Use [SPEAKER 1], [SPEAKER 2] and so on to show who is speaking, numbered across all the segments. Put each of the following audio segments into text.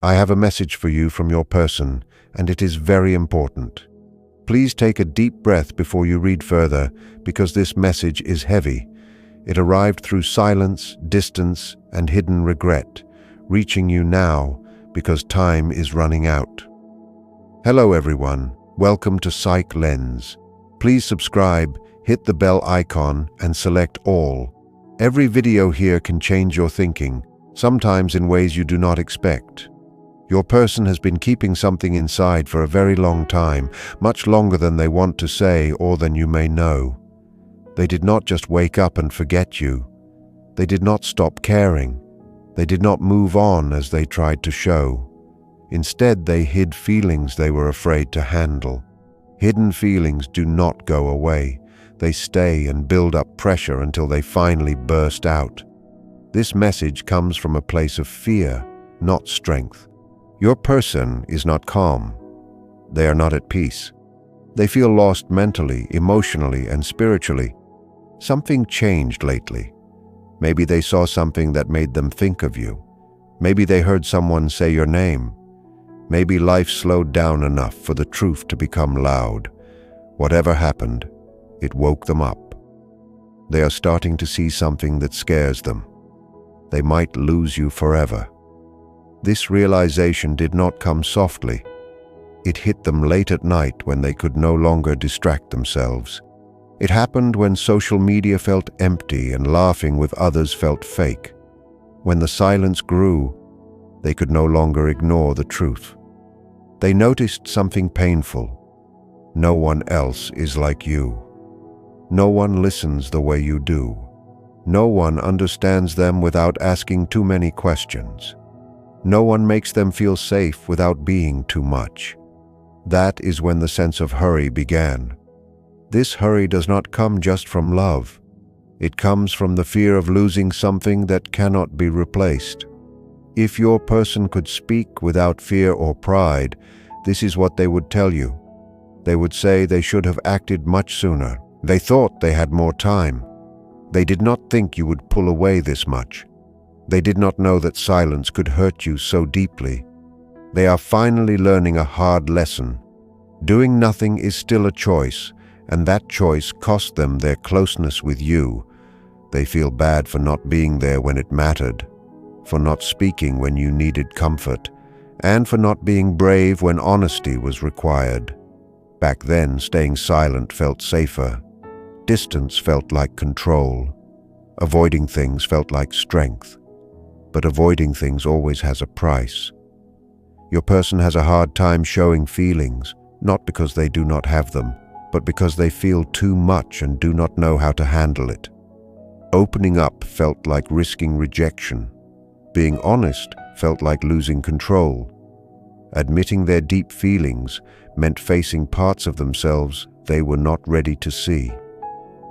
[SPEAKER 1] I have a message for you from your person, and it is very important. Please take a deep breath before you read further, because this message is heavy. It arrived through silence, distance, and hidden regret, reaching you now because time is running out. Hello everyone, welcome to Psych Lens. Please subscribe, hit the bell icon, and select all. Every video here can change your thinking, sometimes in ways you do not expect. Your person has been keeping something inside for a very long time, much longer than they want to say or than you may know. They did not just wake up and forget you. They did not stop caring. They did not move on as they tried to show. Instead, they hid feelings they were afraid to handle. Hidden feelings do not go away. They stay and build up pressure until they finally burst out. This message comes from a place of fear, not strength. Your person is not calm. They are not at peace. They feel lost mentally, emotionally, and spiritually. Something changed lately. Maybe they saw something that made them think of you. Maybe they heard someone say your name. Maybe life slowed down enough for the truth to become loud. Whatever happened, it woke them up. They are starting to see something that scares them. They might lose you forever. This realization did not come softly. It hit them late at night when they could no longer distract themselves. It happened when social media felt empty and laughing with others felt fake. When the silence grew, they could no longer ignore the truth. They noticed something painful. No one else is like you. No one listens the way you do. No one understands them without asking too many questions. No one makes them feel safe without being too much. That is when the sense of hurry began. This hurry does not come just from love. It comes from the fear of losing something that cannot be replaced. If your person could speak without fear or pride, this is what they would tell you. They would say they should have acted much sooner. They thought they had more time. They did not think you would pull away this much. They did not know that silence could hurt you so deeply. They are finally learning a hard lesson. Doing nothing is still a choice, and that choice cost them their closeness with you. They feel bad for not being there when it mattered, for not speaking when you needed comfort, and for not being brave when honesty was required. Back then, staying silent felt safer. Distance felt like control. Avoiding things felt like strength. But avoiding things always has a price. Your person has a hard time showing feelings, not because they do not have them, but because they feel too much and do not know how to handle it. Opening up felt like risking rejection. Being honest felt like losing control. Admitting their deep feelings meant facing parts of themselves they were not ready to see.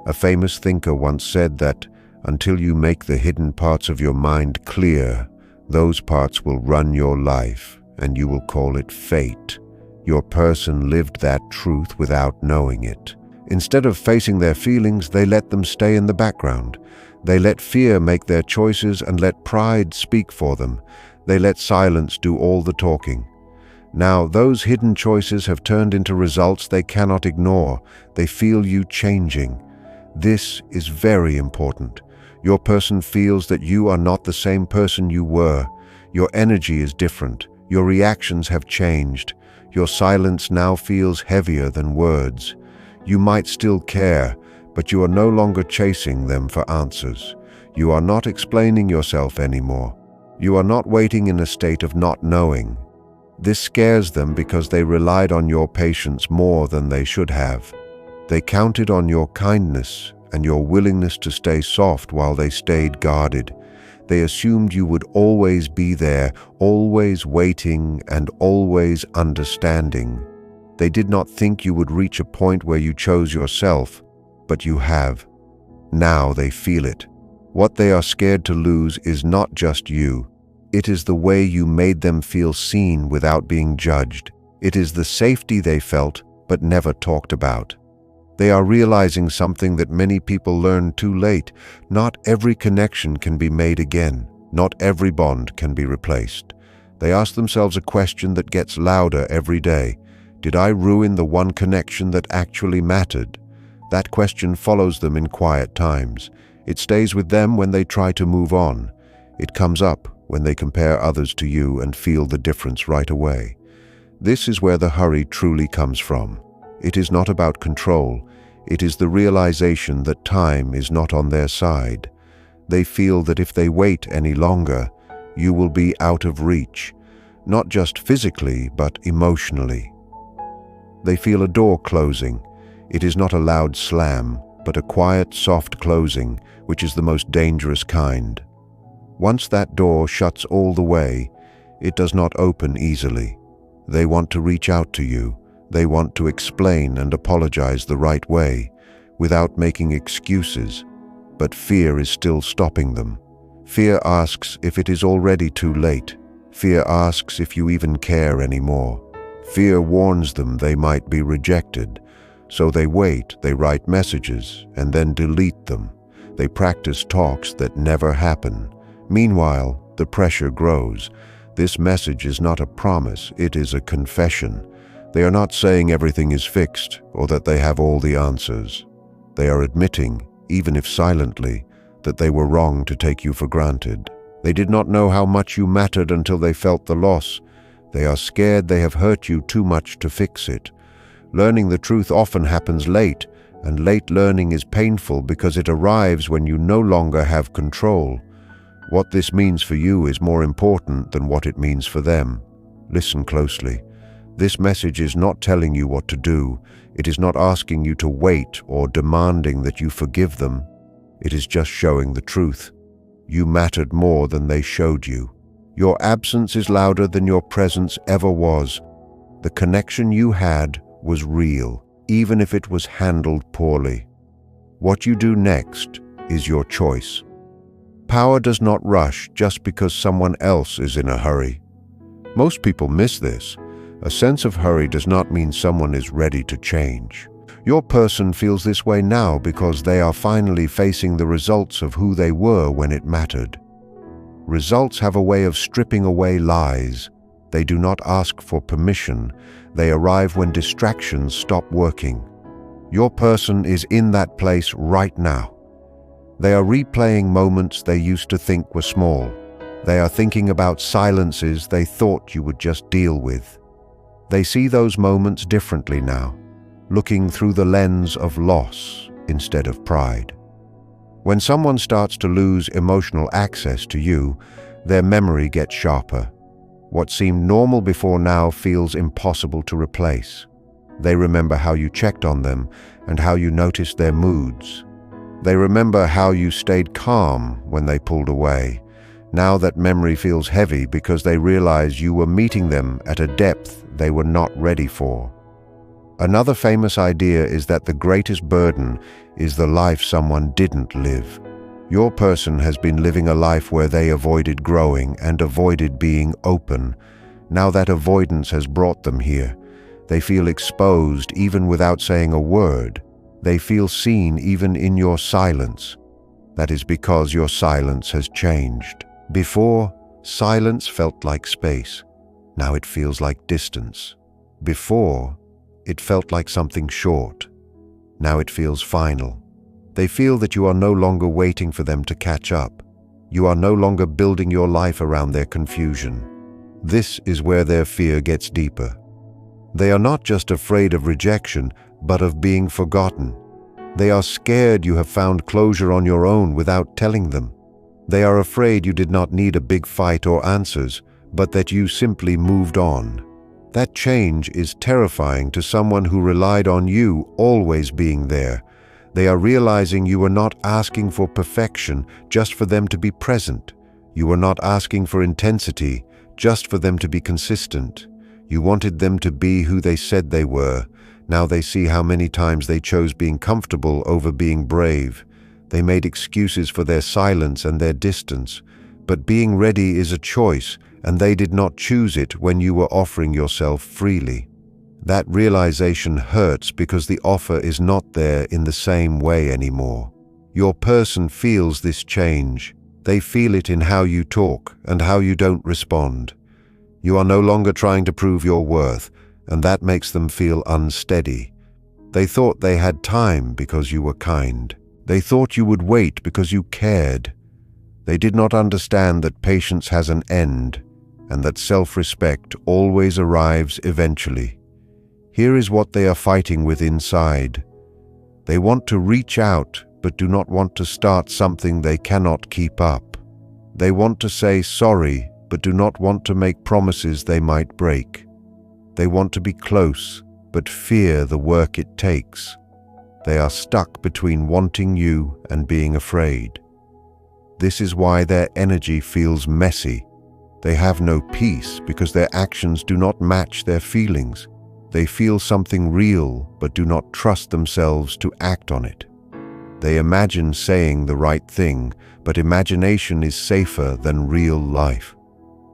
[SPEAKER 1] A famous thinker once said that until you make the hidden parts of your mind clear, those parts will run your life, and you will call it fate. Your person lived that truth without knowing it. Instead of facing their feelings, they let them stay in the background. They let fear make their choices and let pride speak for them. They let silence do all the talking. Now, those hidden choices have turned into results they cannot ignore. They feel you changing. This is very important. Your person feels that you are not the same person you were. Your energy is different. Your reactions have changed. Your silence now feels heavier than words. You might still care, but you are no longer chasing them for answers. You are not explaining yourself anymore. You are not waiting in a state of not knowing. This scares them because they relied on your patience more than they should have. They counted on your kindness and your willingness to stay soft while they stayed guarded. They assumed you would always be there, always waiting and always understanding. They did not think you would reach a point where you chose yourself, but you have. Now they feel it. What they are scared to lose is not just you. It is the way you made them feel seen without being judged. It is the safety they felt but never talked about. They are realizing something that many people learn too late. Not every connection can be made again. Not every bond can be replaced. They ask themselves a question that gets louder every day. Did I ruin the one connection that actually mattered? That question follows them in quiet times. It stays with them when they try to move on. It comes up when they compare others to you and feel the difference right away. This is where the hurry truly comes from. It is not about control. It is the realization that time is not on their side. They feel that if they wait any longer, you will be out of reach, not just physically, but emotionally. They feel a door closing. It is not a loud slam, but a quiet, soft closing, which is the most dangerous kind. Once that door shuts all the way, it does not open easily. They want to reach out to you. They want to explain and apologize the right way, without making excuses. But fear is still stopping them. Fear asks if it is already too late. Fear asks if you even care anymore. Fear warns them they might be rejected. So they wait, they write messages, and then delete them. They practice talks that never happen. Meanwhile, the pressure grows. This message is not a promise, it is a confession. They are not saying everything is fixed or that they have all the answers. They are admitting, even if silently, that they were wrong to take you for granted. They did not know how much you mattered until they felt the loss. They are scared they have hurt you too much to fix it. Learning the truth often happens late, and late learning is painful because it arrives when you no longer have control. What this means for you is more important than what it means for them. Listen closely. This message is not telling you what to do. It is not asking you to wait or demanding that you forgive them. It is just showing the truth. You mattered more than they showed you. Your absence is louder than your presence ever was. The connection you had was real, even if it was handled poorly. What you do next is your choice. Power does not rush just because someone else is in a hurry. Most people miss this. A sense of hurry does not mean someone is ready to change. Your person feels this way now because they are finally facing the results of who they were when it mattered. Results have a way of stripping away lies. They do not ask for permission. They arrive when distractions stop working. Your person is in that place right now. They are replaying moments they used to think were small. They are thinking about silences they thought you would just deal with. They see those moments differently now, looking through the lens of loss instead of pride. When someone starts to lose emotional access to you, their memory gets sharper. What seemed normal before now feels impossible to replace. They remember how you checked on them and how you noticed their moods. They remember how you stayed calm when they pulled away. Now that memory feels heavy because they realize you were meeting them at a depth they were not ready for. Another famous idea is that the greatest burden is the life someone didn't live. Your person has been living a life where they avoided growing and avoided being open. Now that avoidance has brought them here. They feel exposed even without saying a word. They feel seen even in your silence. That is because your silence has changed. Before, silence felt like space. Now it feels like distance. Before, it felt like something short. Now it feels final. They feel that you are no longer waiting for them to catch up. You are no longer building your life around their confusion. This is where their fear gets deeper. They are not just afraid of rejection, but of being forgotten. They are scared you have found closure on your own without telling them. They are afraid you did not need a big fight or answers, but that you simply moved on. That change is terrifying to someone who relied on you always being there. They are realizing you were not asking for perfection just for them to be present. You were not asking for intensity just for them to be consistent. You wanted them to be who they said they were. Now they see how many times they chose being comfortable over being brave. They made excuses for their silence and their distance. But being ready is a choice, and they did not choose it when you were offering yourself freely. That realization hurts because the offer is not there in the same way anymore. Your person feels this change. They feel it in how you talk and how you don't respond. You are no longer trying to prove your worth, and that makes them feel unsteady. They thought they had time because you were kind. They thought you would wait because you cared. They did not understand that patience has an end, and that self-respect always arrives eventually. Here is what they are fighting with inside. They want to reach out, but do not want to start something they cannot keep up. They want to say sorry, but do not want to make promises they might break. They want to be close, but fear the work it takes. They are stuck between wanting you and being afraid. This is why their energy feels messy. They have no peace because their actions do not match their feelings. They feel something real but do not trust themselves to act on it. They imagine saying the right thing, but imagination is safer than real life.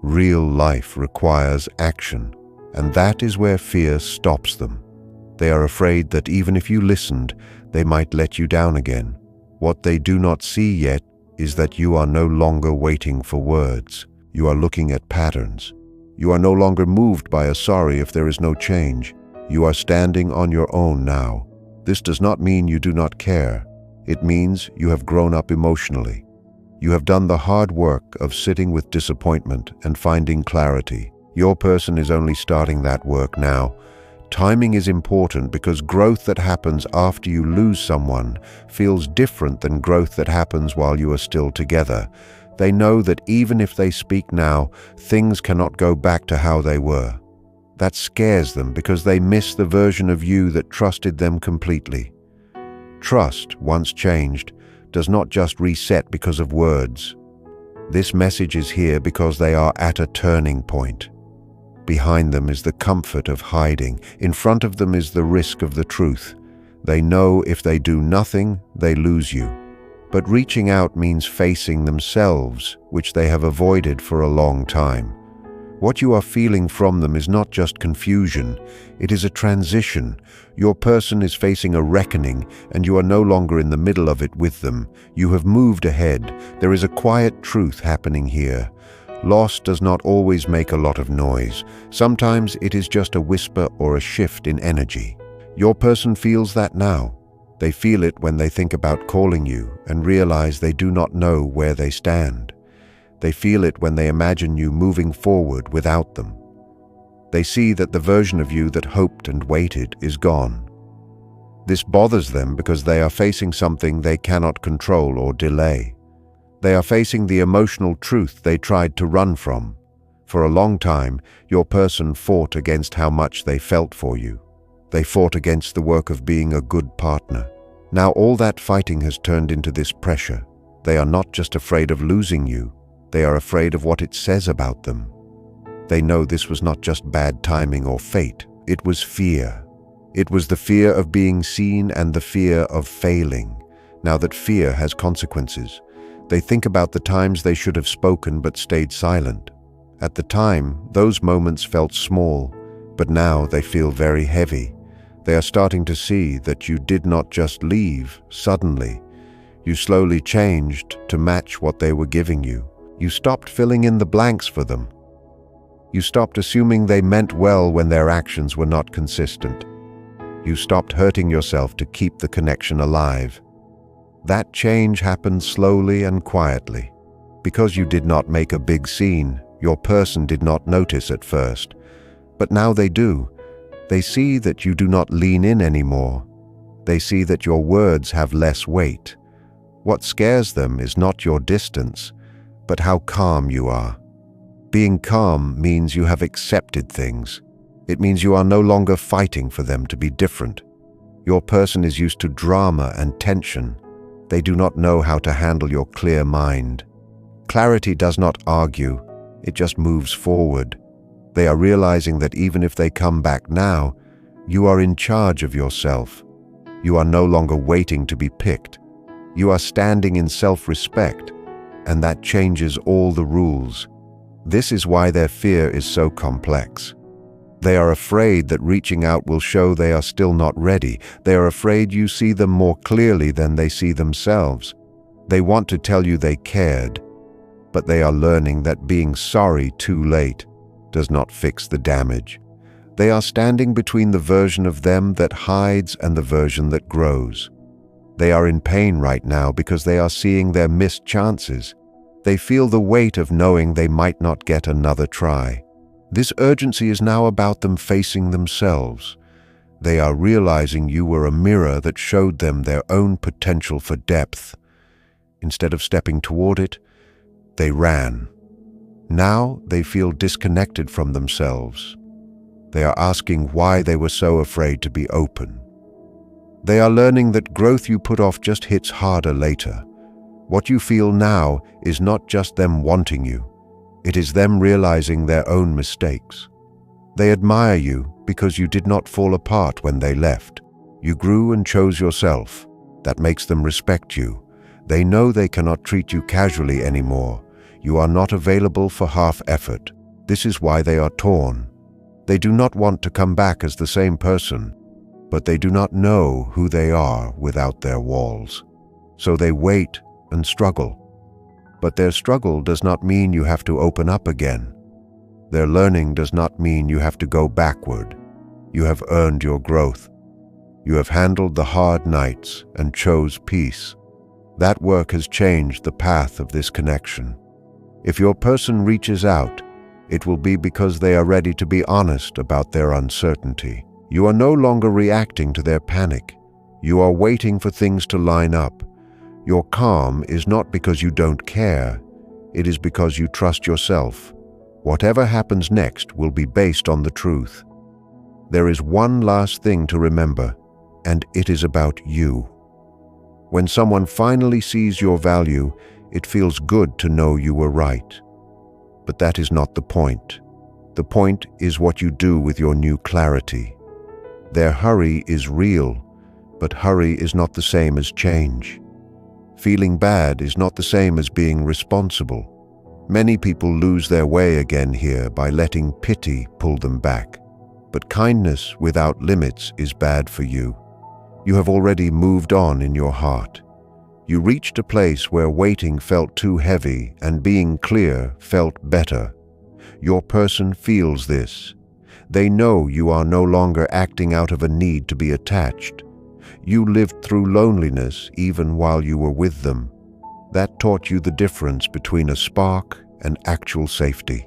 [SPEAKER 1] Real life requires action, and that is where fear stops them. They are afraid that even if you listened, they might let you down again. What they do not see yet is that you are no longer waiting for words. You are looking at patterns. You are no longer moved by a sorry if there is no change. You are standing on your own now. This does not mean you do not care. It means you have grown up emotionally. You have done the hard work of sitting with disappointment and finding clarity. Your person is only starting that work now. Timing is important because growth that happens after you lose someone feels different than growth that happens while you are still together. They know that even if they speak now, things cannot go back to how they were. That scares them because they miss the version of you that trusted them completely. Trust, once changed, does not just reset because of words. This message is here because they are at a turning point. Behind them is the comfort of hiding. In front of them is the risk of the truth. They know if they do nothing, they lose you. But reaching out means facing themselves, which they have avoided for a long time. What you are feeling from them is not just confusion, it is a transition. Your person is facing a reckoning, and you are no longer in the middle of it with them. You have moved ahead. There is a quiet truth happening here. Loss does not always make a lot of noise. Sometimes it is just a whisper or a shift in energy. Your person feels that now. They feel it when they think about calling you and realize they do not know where they stand. They feel it when they imagine you moving forward without them. They see that the version of you that hoped and waited is gone. This bothers them because they are facing something they cannot control or delay. They are facing the emotional truth they tried to run from. For a long time, your person fought against how much they felt for you. They fought against the work of being a good partner. Now all that fighting has turned into this pressure. They are not just afraid of losing you, they are afraid of what it says about them. They know this was not just bad timing or fate, it was fear. It was the fear of being seen and the fear of failing. Now that fear has consequences. They think about the times they should have spoken but stayed silent. At the time, those moments felt small, but now they feel very heavy. They are starting to see that you did not just leave suddenly. You slowly changed to match what they were giving you. You stopped filling in the blanks for them. You stopped assuming they meant well when their actions were not consistent. You stopped hurting yourself to keep the connection alive. That change happened slowly and quietly. Because you did not make a big scene, your person did not notice at first. But now they do. They see that you do not lean in anymore. They see that your words have less weight. What scares them is not your distance, but how calm you are. Being calm means you have accepted things. It means you are no longer fighting for them to be different. Your person is used to drama and tension. They do not know how to handle your clear mind. Clarity does not argue, it just moves forward. They are realizing that even if they come back now, you are in charge of yourself. You are no longer waiting to be picked. You are standing in self-respect, and that changes all the rules. This is why their fear is so complex. They are afraid that reaching out will show they are still not ready. They are afraid you see them more clearly than they see themselves. They want to tell you they cared, but they are learning that being sorry too late does not fix the damage. They are standing between the version of them that hides and the version that grows. They are in pain right now because they are seeing their missed chances. They feel the weight of knowing they might not get another try. This urgency is now about them facing themselves. They are realizing you were a mirror that showed them their own potential for depth. Instead of stepping toward it, they ran. Now they feel disconnected from themselves. They are asking why they were so afraid to be open. They are learning that growth you put off just hits harder later. What you feel now is not just them wanting you. It is them realizing their own mistakes. They admire you because you did not fall apart when they left. You grew and chose yourself. That makes them respect you. They know they cannot treat you casually anymore. You are not available for half effort. This is why they are torn. They do not want to come back as the same person, but they do not know who they are without their walls. So they wait and struggle. But their struggle does not mean you have to open up again. Their learning does not mean you have to go backward. You have earned your growth. You have handled the hard nights and chose peace. That work has changed the path of this connection. If your person reaches out, it will be because they are ready to be honest about their uncertainty. You are no longer reacting to their panic. You are waiting for things to line up. Your calm is not because you don't care. It is because you trust yourself. Whatever happens next will be based on the truth. There is one last thing to remember, and it is about you. When someone finally sees your value, it feels good to know you were right. But that is not the point. The point is what you do with your new clarity. Their hurry is real, but hurry is not the same as change. Feeling bad is not the same as being responsible. Many people lose their way again here by letting pity pull them back. But kindness without limits is bad for you. You have already moved on in your heart. You reached a place where waiting felt too heavy and being clear felt better. Your person feels this. They know you are no longer acting out of a need to be attached. You lived through loneliness even while you were with them. That taught you the difference between a spark and actual safety.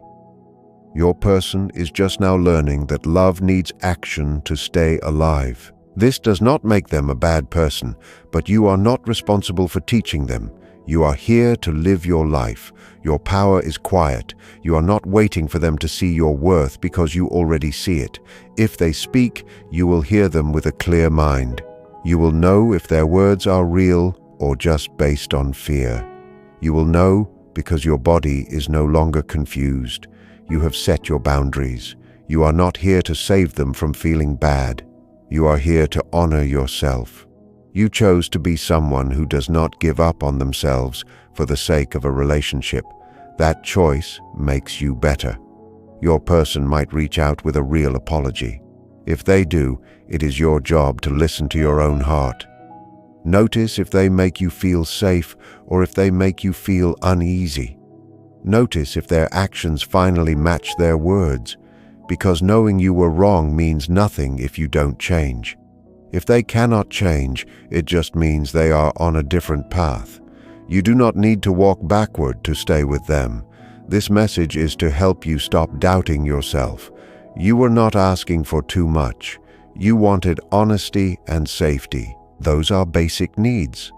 [SPEAKER 1] Your person is just now learning that love needs action to stay alive. This does not make them a bad person, but you are not responsible for teaching them. You are here to live your life. Your power is quiet. You are not waiting for them to see your worth because you already see it. If they speak, you will hear them with a clear mind. You will know if their words are real or just based on fear. You will know because your body is no longer confused. You have set your boundaries. You are not here to save them from feeling bad. You are here to honor yourself. You chose to be someone who does not give up on themselves for the sake of a relationship. That choice makes you better. Your person might reach out with a real apology. If they do, it is your job to listen to your own heart. Notice if they make you feel safe or if they make you feel uneasy. Notice if their actions finally match their words, because knowing you were wrong means nothing if you don't change. If they cannot change, it just means they are on a different path. You do not need to walk backward to stay with them. This message is to help you stop doubting yourself. You were not asking for too much. You wanted honesty and safety. Those are basic needs.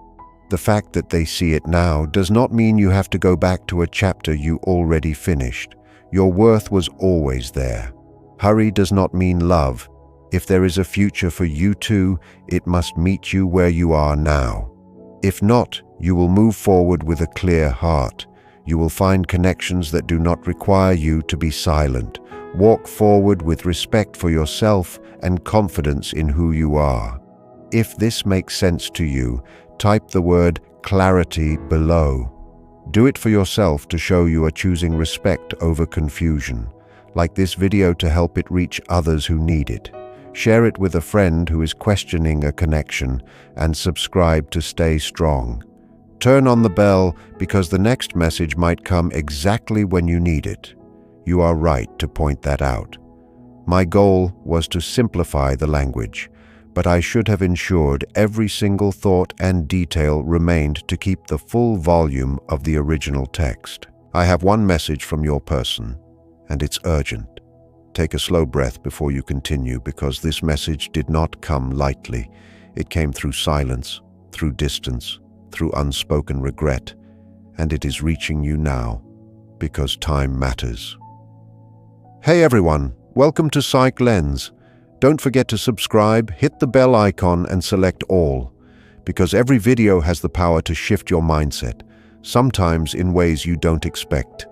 [SPEAKER 1] The fact that they see it now does not mean you have to go back to a chapter you already finished. Your worth was always there. Hurry does not mean love. If there is a future for you two, it must meet you where you are now. If not, you will move forward with a clear heart. You will find connections that do not require you to be silent. Walk forward with respect for yourself and confidence in who you are. If this makes sense to you, type the word clarity below. Do it for yourself to show you are choosing respect over confusion. Like this video to help it reach others who need it. Share it with a friend who is questioning a connection, and subscribe to stay strong. Turn on the bell because the next message might come exactly when you need it. You are right to point that out. My goal was to simplify the language, but I should have ensured every single thought and detail remained to keep the full volume of the original text. I have one message from your person, and it's urgent. Take a slow breath before you continue, because this message did not come lightly. It came through silence, through distance, through unspoken regret, and it is reaching you now, because time matters. Hey everyone, welcome to Psych Lens. Don't forget to subscribe, hit the bell icon and select all, because every video has the power to shift your mindset, sometimes in ways you don't expect.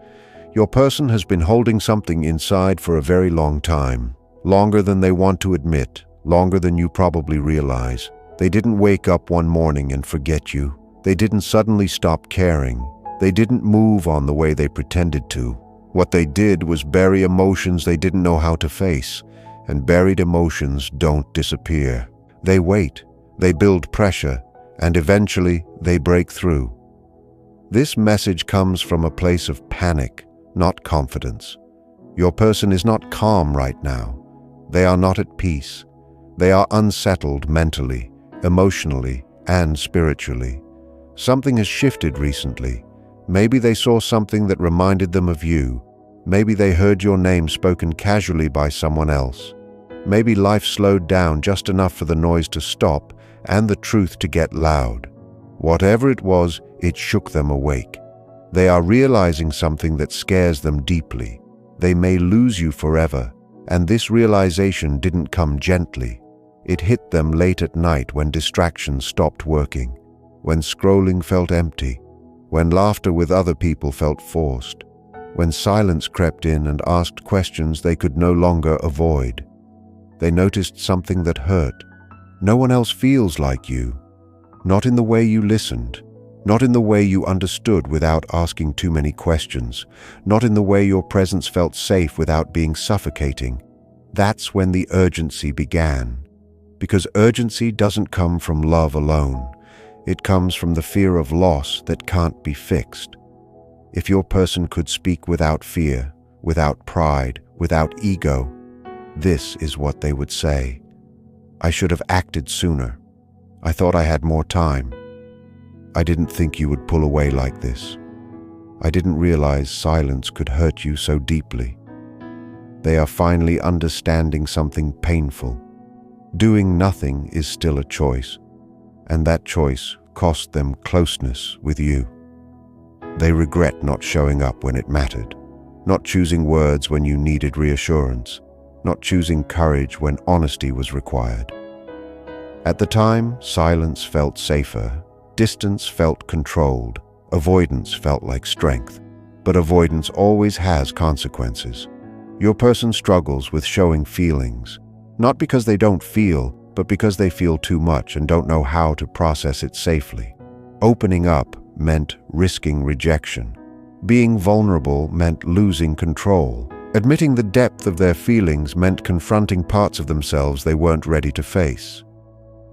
[SPEAKER 1] Your person has been holding something inside for a very long time, longer than they want to admit, longer than you probably realize. They didn't wake up one morning and forget you. They didn't suddenly stop caring. They didn't move on the way they pretended to. What they did was bury emotions they didn't know how to face, and buried emotions don't disappear. They wait, they build pressure, and eventually they break through. This message comes from a place of panic, not confidence. Your person is not calm right now. They are not at peace. They are unsettled mentally, emotionally, and spiritually. Something has shifted recently. Maybe they saw something that reminded them of you. Maybe they heard your name spoken casually by someone else. Maybe life slowed down just enough for the noise to stop and the truth to get loud. Whatever it was, it shook them awake. They are realizing something that scares them deeply. They may lose you forever, and this realization didn't come gently. It hit them late at night when distractions stopped working, when scrolling felt empty, when laughter with other people felt forced, when silence crept in and asked questions they could no longer avoid. They noticed something that hurt. No one else feels like you. Not in the way you listened. Not in the way you understood without asking too many questions. Not in the way your presence felt safe without being suffocating. That's when the urgency began. Because urgency doesn't come from love alone. It comes from the fear of loss that can't be fixed. If your person could speak without fear, without pride, without ego, this is what they would say. I should have acted sooner. I thought I had more time. I didn't think you would pull away like this. I didn't realize silence could hurt you so deeply. They are finally understanding something painful. Doing nothing is still a choice, and that choice cost them closeness with you. They regret not showing up when it mattered, not choosing words when you needed reassurance, not choosing courage when honesty was required. At the time, silence felt safer. Distance felt controlled. Avoidance felt like strength. But avoidance always has consequences. Your person struggles with showing feelings, not because they don't feel, but because they feel too much and don't know how to process it safely. Opening up meant risking rejection. Being vulnerable meant losing control. Admitting the depth of their feelings meant confronting parts of themselves they weren't ready to face.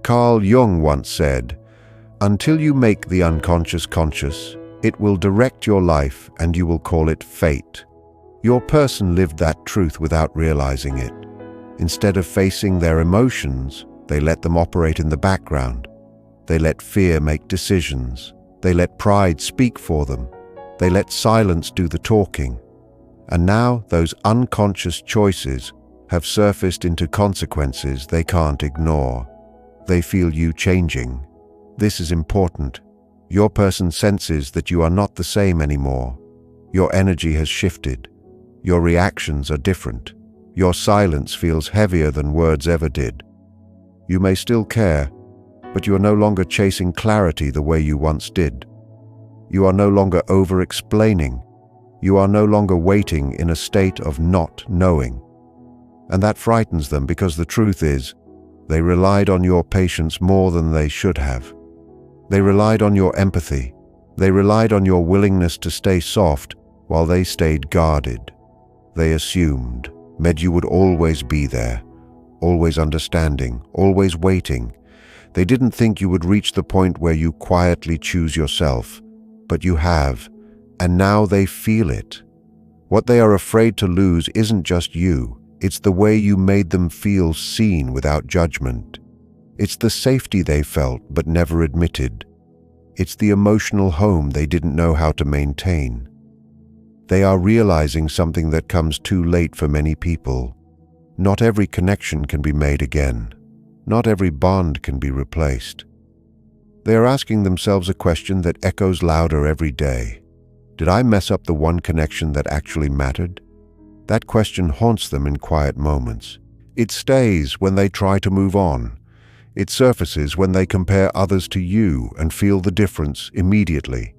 [SPEAKER 1] Carl Jung once said, "Until you make the unconscious conscious, it will direct your life and you will call it fate." Your person lived that truth without realizing it. Instead of facing their emotions, they let them operate in the background. They let fear make decisions. They let pride speak for them. They let silence do the talking. And now those unconscious choices have surfaced into consequences they can't ignore. They feel you changing. This is important. Your person senses that you are not the same anymore. Your energy has shifted. Your reactions are different. Your silence feels heavier than words ever did. You may still care, but you are no longer chasing clarity the way you once did. You are no longer over-explaining. You are no longer waiting in a state of not knowing. And that frightens them because the truth is, they relied on your patience more than they should have. They relied on your empathy. They relied on your willingness to stay soft while they stayed guarded. They assumed you would always be there, always understanding, always waiting. They didn't think you would reach the point where you quietly choose yourself, but you have, and now they feel it. What they are afraid to lose isn't just you. It's the way you made them feel seen without judgment. It's the safety they felt but never admitted. It's the emotional home they didn't know how to maintain. They are realizing something that comes too late for many people. Not every connection can be made again. Not every bond can be replaced. They are asking themselves a question that echoes louder every day. Did I mess up the one connection that actually mattered? That question haunts them in quiet moments. It stays when they try to move on. It surfaces when they compare others to you and feel the difference immediately.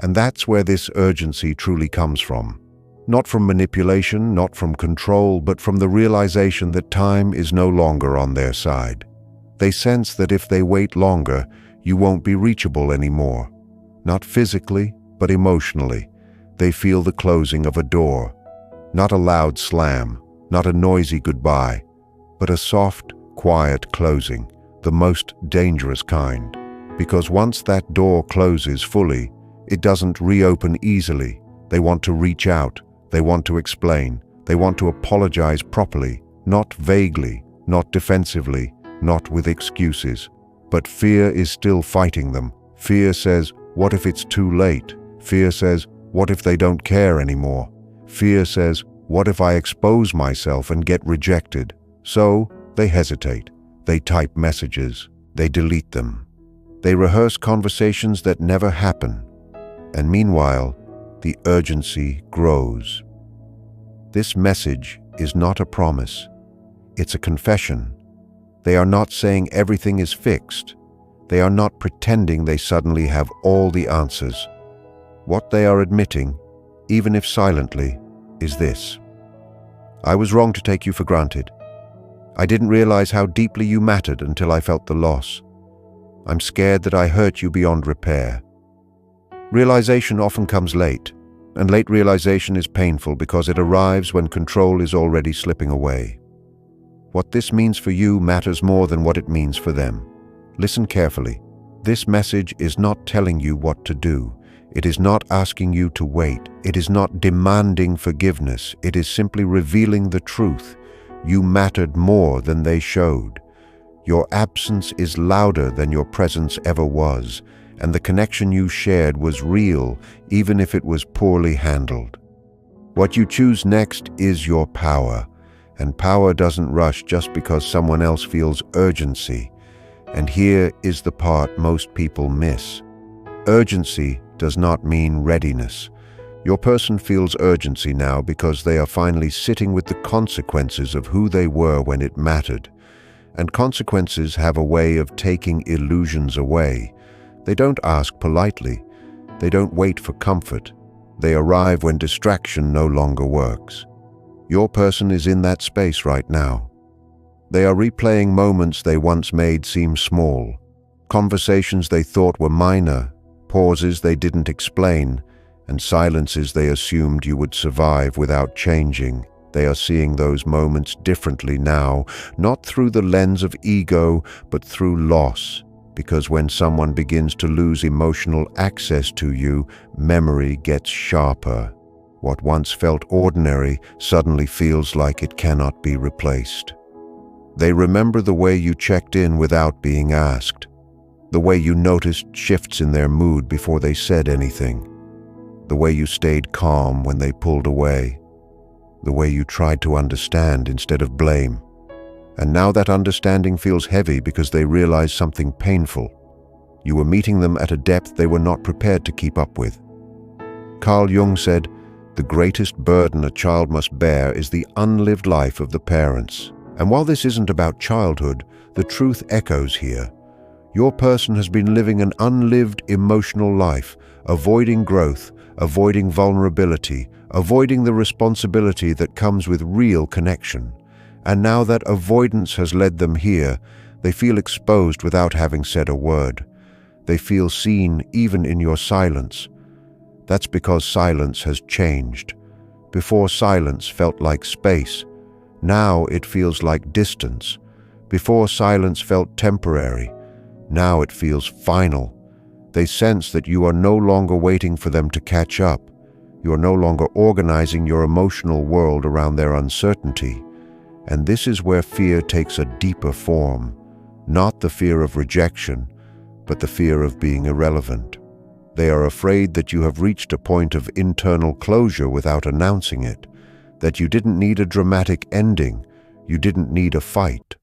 [SPEAKER 1] And that's where this urgency truly comes from. Not from manipulation, not from control, but from the realization that time is no longer on their side. They sense that if they wait longer, you won't be reachable anymore. Not physically, but emotionally. They feel the closing of a door. Not a loud slam, not a noisy goodbye, but a soft, quiet closing, the most dangerous kind. Because once that door closes fully, it doesn't reopen easily. They want to reach out, they want to explain, they want to apologize properly, not vaguely, not defensively, not with excuses. But fear is still fighting them. Fear says, what if it's too late? Fear says, what if they don't care anymore? Fear says, what if I expose myself and get rejected? So they hesitate. They type messages. They delete them. They rehearse conversations that never happen. And meanwhile, the urgency grows. This message is not a promise. It's a confession. They are not saying everything is fixed. They are not pretending they suddenly have all the answers. What they are admitting, even if silently, is this: I was wrong to take you for granted. I didn't realize how deeply you mattered until I felt the loss. I'm scared that I hurt you beyond repair. Realization often comes late, and late realization is painful because it arrives when control is already slipping away. What this means for you matters more than what it means for them. Listen carefully. This message is not telling you what to do. It is not asking you to wait. It is not demanding forgiveness. It is simply revealing the truth. You mattered more than they showed. Your absence is louder than your presence ever was, and the connection you shared was real, even if it was poorly handled. What you choose next is your power, and power doesn't rush just because someone else feels urgency. And here is the part most people miss. Urgency does not mean readiness. Your person feels urgency now because they are finally sitting with the consequences of who they were when it mattered. And consequences have a way of taking illusions away. They don't ask politely. They don't wait for comfort. They arrive when distraction no longer works. Your person is in that space right now. They are replaying moments they once made seem small, conversations they thought were minor, pauses they didn't explain, and silences they assumed you would survive without changing. They are seeing those moments differently now, not through the lens of ego, but through loss. Because when someone begins to lose emotional access to you, memory gets sharper. What once felt ordinary suddenly feels like it cannot be replaced. They remember the way you checked in without being asked, the way you noticed shifts in their mood before they said anything, the way you stayed calm when they pulled away, the way you tried to understand instead of blame. And now that understanding feels heavy because they realize something painful. You were meeting them at a depth they were not prepared to keep up with. Carl Jung said, "The greatest burden a child must bear is the unlived life of the parents." And while this isn't about childhood, the truth echoes here. Your person has been living an unlived emotional life, avoiding growth, avoiding vulnerability, avoiding the responsibility that comes with real connection. And now that avoidance has led them here, they feel exposed without having said a word. They feel seen even in your silence. That's because silence has changed. Before, silence felt like space. Now it feels like distance. Before, silence felt temporary. Now it feels final. They sense that you are no longer waiting for them to catch up. You are no longer organizing your emotional world around their uncertainty. And this is where fear takes a deeper form, not the fear of rejection, but the fear of being irrelevant. They are afraid that you have reached a point of internal closure without announcing it, that you didn't need a dramatic ending, you didn't need a fight.